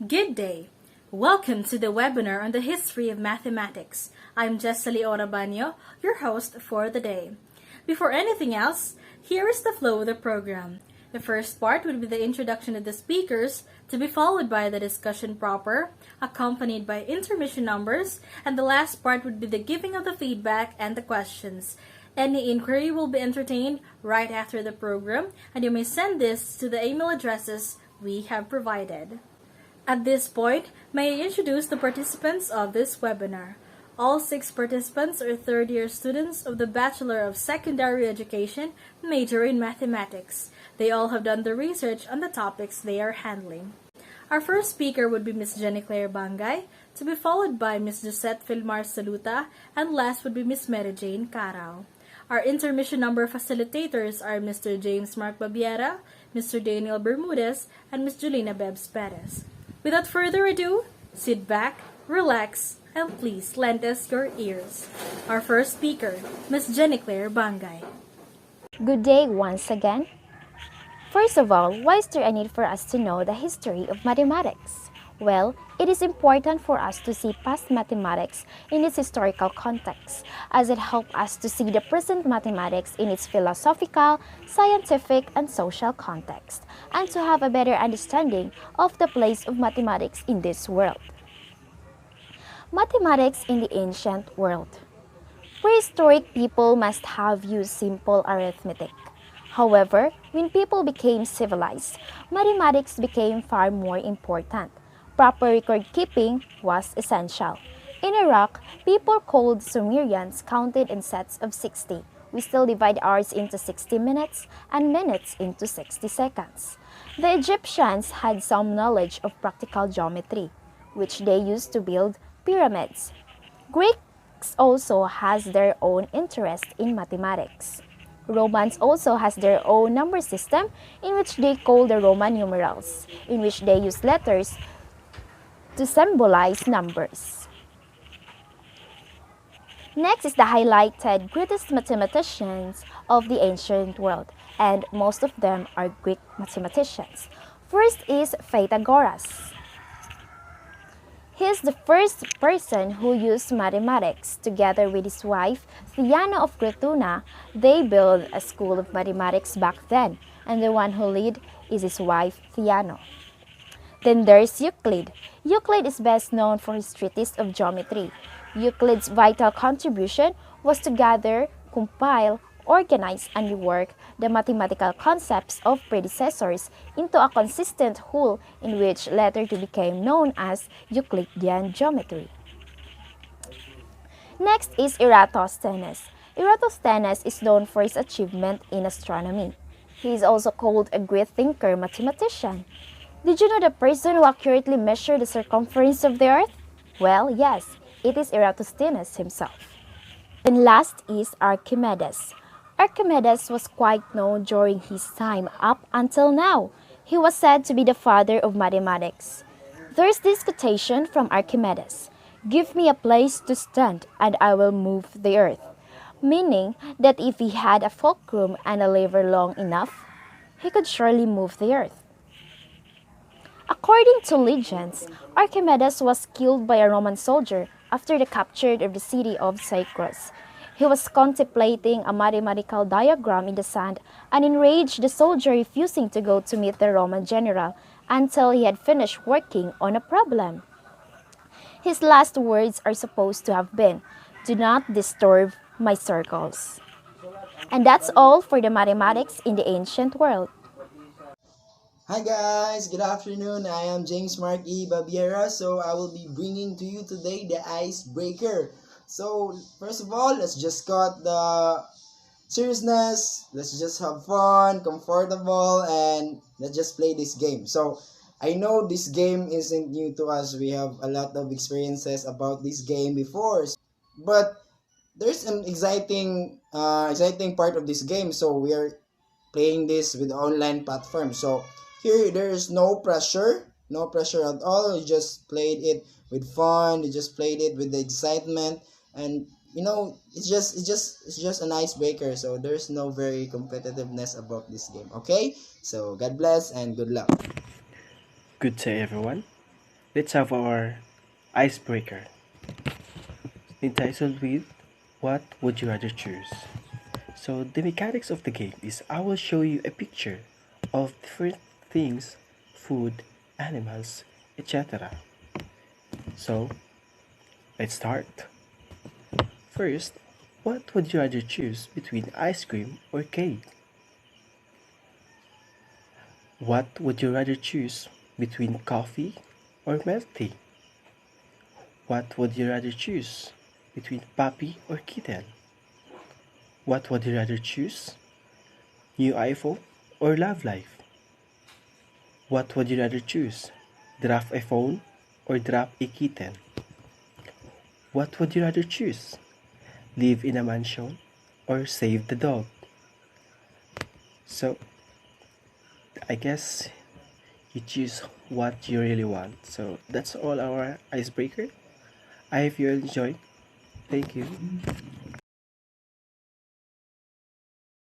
Good day. Welcome to the webinar on the history of mathematics. I'm Jessalie Rabaño, your host for the day. Before anything else, here is the flow of the program. The first part would be the introduction of the speakers, to be followed by the discussion proper, accompanied by intermission numbers, and the last part would be the giving of the feedback and the questions. Any inquiry will be entertained right after the program, and you may send this to the email addresses we have provided. At this point, may I introduce the participants of this webinar. All 6 participants are third-year students of the Bachelor of Secondary Education, major in mathematics. They all have done the research on the topics they are handling. Our first speaker would be Ms. Jennyclaire Banggay, to be followed by Ms. Josette Filmar Saluta, and last would be Ms. Maryjane Carao. Our intermission number facilitators are Mr. James Marck Babiera, Mr. Daniel Bermudez, and Ms. Julina Bebs Perez. Without further ado, sit back, relax, and please lend us your ears. Our first speaker, Ms. Jennyclaire Banggay. Good day once again. First of all, why is there a need for us to know the history of mathematics? Well, it is important for us to see past mathematics in its historical context, as it helps us to see the present mathematics in its philosophical, scientific, and social context, and to have a better understanding of the place of mathematics in this world. Mathematics in the ancient world. Prehistoric people must have used simple arithmetic. However, when people became civilized, mathematics became far more important. Proper record keeping was essential. In Iraq, people called Sumerians counted in sets of 60. We still divide hours into 60 minutes and minutes into 60 seconds. The Egyptians had some knowledge of practical geometry, which they used to build pyramids. Greeks also has their own interest in mathematics. Romans also has their own number system in which they call the Roman numerals, in which they use letters to symbolize numbers. Next is the highlighted greatest mathematicians of the ancient world, and most of them are Greek mathematicians. First is Pythagoras. He is the first person who used mathematics. Together with his wife, Theano of Crotona, they built a school of mathematics back then, and the one who lead is his wife, Theano. Then there's Euclid. Euclid is best known for his treatise of geometry. Euclid's vital contribution was to gather, compile, organize, and rework the mathematical concepts of predecessors into a consistent whole, in which later to became known as Euclidean geometry. Next is Eratosthenes. Eratosthenes is known for his achievement in astronomy. He is also called a great thinker mathematician. Did you know the person who accurately measured the circumference of the earth? Well, yes, it is Eratosthenes himself. And last is Archimedes. Archimedes was quite known during his time up until now. He was said to be the father of mathematics. There is this quotation from Archimedes: "Give me a place to stand and I will move the earth," meaning that if he had a fulcrum and a lever long enough, he could surely move the earth. According to legends, Archimedes was killed by a Roman soldier after the capture of the city of Cyprus. He was contemplating a mathematical diagram in the sand, and enraged, the soldier refusing to go to meet the Roman general until he had finished working on a problem. His last words are supposed to have been, "Do not disturb my circles." And that's all for the mathematics in the ancient world. Hi guys, good afternoon. I am James Marck Babiera. So I will be bringing to you today the icebreaker. So first of all, let's just cut the seriousness. Let's just have fun, comfortable, and let's just play this game. So I know this game isn't new to us. We have a lot of experiences about this game before, but there's an exciting part of this game. So we are playing this with online platform. So here there is no pressure at all. We just played it with fun. We just played it with the excitement, and it's just an icebreaker. So there's no very competitiveness about this game. Okay, so God bless and good luck. Good day, everyone. let's have our icebreaker. Entitled with What Would You Rather Choose? So the mechanics of the game is I will show you a picture of different things, food, animals, etc. So let's start. First, what would you rather choose between ice cream or cake? What would you rather choose between coffee or milk tea? What would you rather choose between puppy or kitten? What would you rather choose? New iPhone or love life? What would you rather choose? Draft a phone or draft a kitten? What would you rather choose? Live in a mansion or save the dog? So, I guess you choose what you really want. So, that's all our icebreaker. I hope you enjoy. Thank you.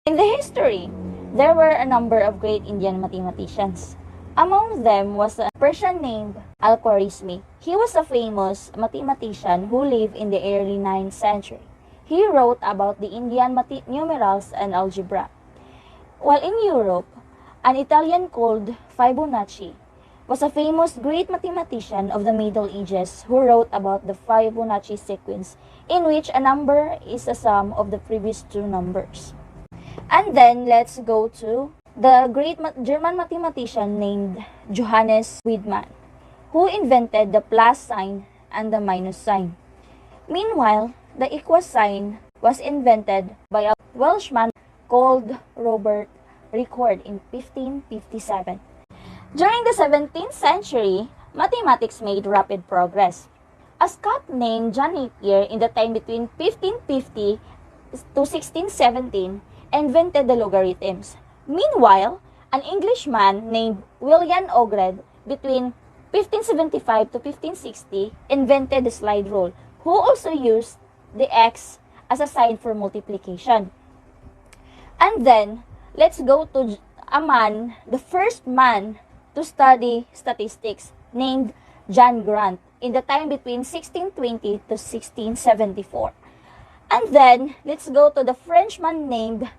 In the history, there were a number of great Indian mathematicians. Among them was a Persian named Al-Khwarizmi. He was a famous mathematician who lived in the early 9th century. He wrote about the Indian numerals and algebra. While in Europe, an Italian called Fibonacci was a famous great mathematician of the Middle Ages who wrote about the Fibonacci sequence, in which a number is a sum of the previous two numbers. And then let's go to the great German mathematician named Johannes Wiedemann, who invented the plus sign and the minus sign. Meanwhile, the equal sign was invented by a Welshman called Robert Ricord in 1557. During the 17th century, mathematics made rapid progress. A Scot named Jennyclaire in the time between 1550 to 1617 invented the logarithms. Meanwhile, an Englishman named William Ogred between 1575 to 1560 invented the slide rule, who also used the x as a sign for multiplication. And then, let's go to a man, the first man to study statistics, named John Grant in the time between 1620 to 1674. And then, let's go to the Frenchman named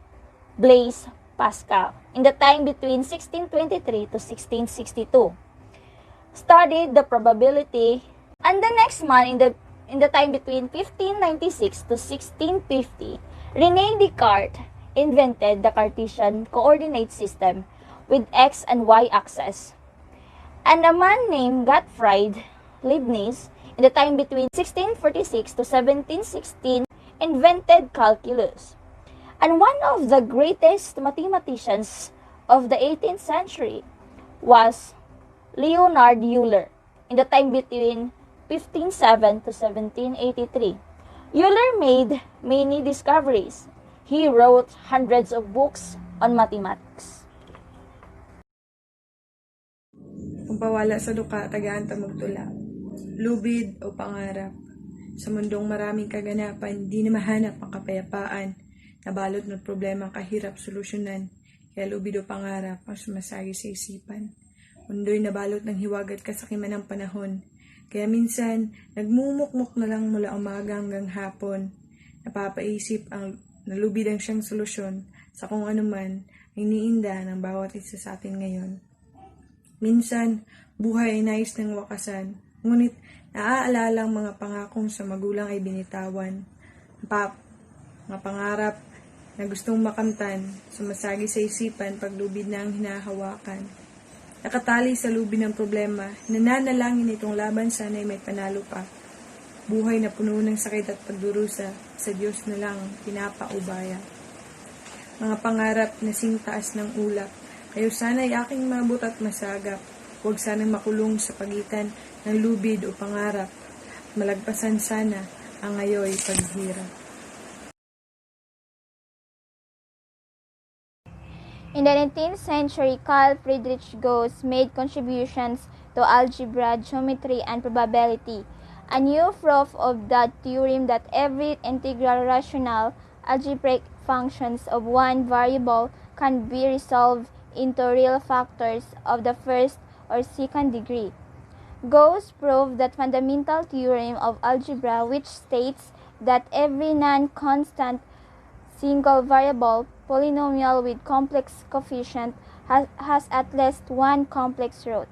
Blaise Pascal in the time between 1623 to 1662. Studied the probability, and the next man in the time between 1596 to 1650, René Descartes invented the Cartesian coordinate system with x and y axis. And a man named Gottfried Leibniz in the time between 1646 to 1716 invented calculus. And one of the greatest mathematicians of the 18th century was Leonhard Euler in the time between 1507 to 1783. Euler made many discoveries. He wrote hundreds of books on mathematics. Kung pawala sa duka, tagaan ta magtula. Lubid o pangarap. Sa mundong maraming kaganapan, di na mahanap ang kapayapaan. Nabalot ng problema kahirap solusyonan, kaya lubid o pangarap ang sumasagi sa isipan. Mundo'y nabalot ng hiwagat kasakiman ng panahon, kaya minsan nagmumukmuk na lang mula umaga hanggang hapon. Napapaisip ang nalubid ang siyang solusyon sa kung anuman ang iniinda ng bawat isa sa atin ngayon. Minsan, buhay ay nais ng wakasan, ngunit naaalala ang mga pangakong sa magulang ay binitawan. Mga pangarap na gustong makamtan, sumasagi sa isipan paglubid na ang hinahawakan. Nakatali sa lubid ng problema, nananalangin itong laban sana'y may panalo pa. Buhay na puno ng sakit at pagdurusa, sa Diyos na lang pinapaubaya. Mga pangarap na singtaas ng ulap, kayo sana'y aking mabot at masagap. Huwag sanang makulong sa pagitan ng lubid o pangarap. Malagpasan sana ang ngayoy paghirap. In the 19th century, Carl Friedrich Gauss made contributions to algebra, geometry, and probability. A new proof of the theorem that every integral rational algebraic functions of one variable can be resolved into real factors of the first or second degree. Gauss proved the fundamental theorem of algebra, which states that every non-constant single variable polynomial with complex coefficient has at least one complex root.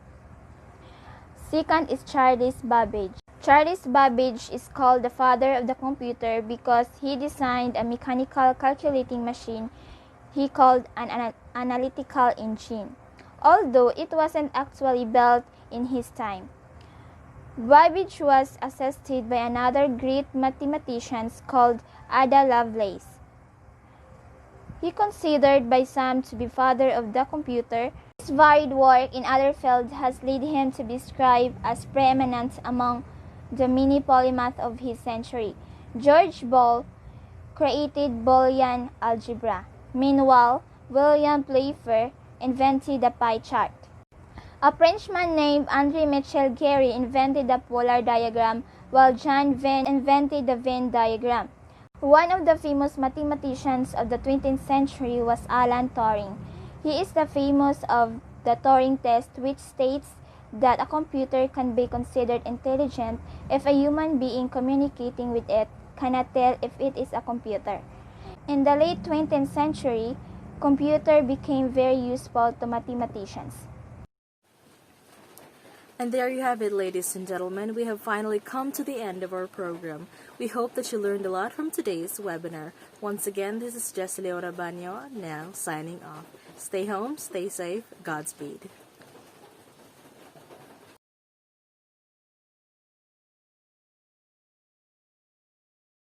Second is Charles Babbage. Charles Babbage is called the father of the computer because he designed a mechanical calculating machine he called an analytical engine, although it wasn't actually built in his time. Babbage was assisted by another great mathematician called Ada Lovelace. He considered by some to be father of the computer. His varied work in other fields has led him to be described as preeminent among the many polymaths of his century. George Boole created Boolean algebra. Meanwhile, William Playfair invented the pie chart. A Frenchman named André Michel Guéry invented the polar diagram, while John Venn invented the Venn diagram. One of the famous mathematicians of the 20th century was Alan Turing. He is the famous of the Turing test, which states that a computer can be considered intelligent if a human being communicating with it cannot tell if it is a computer. In the late 20th century, computer became very useful to mathematicians. And there you have it, ladies and gentlemen. We have finally come to the end of our program. We hope that you learned a lot from today's webinar. Once again, this is Jessalie Rabaño, now signing off. Stay home, stay safe, Godspeed.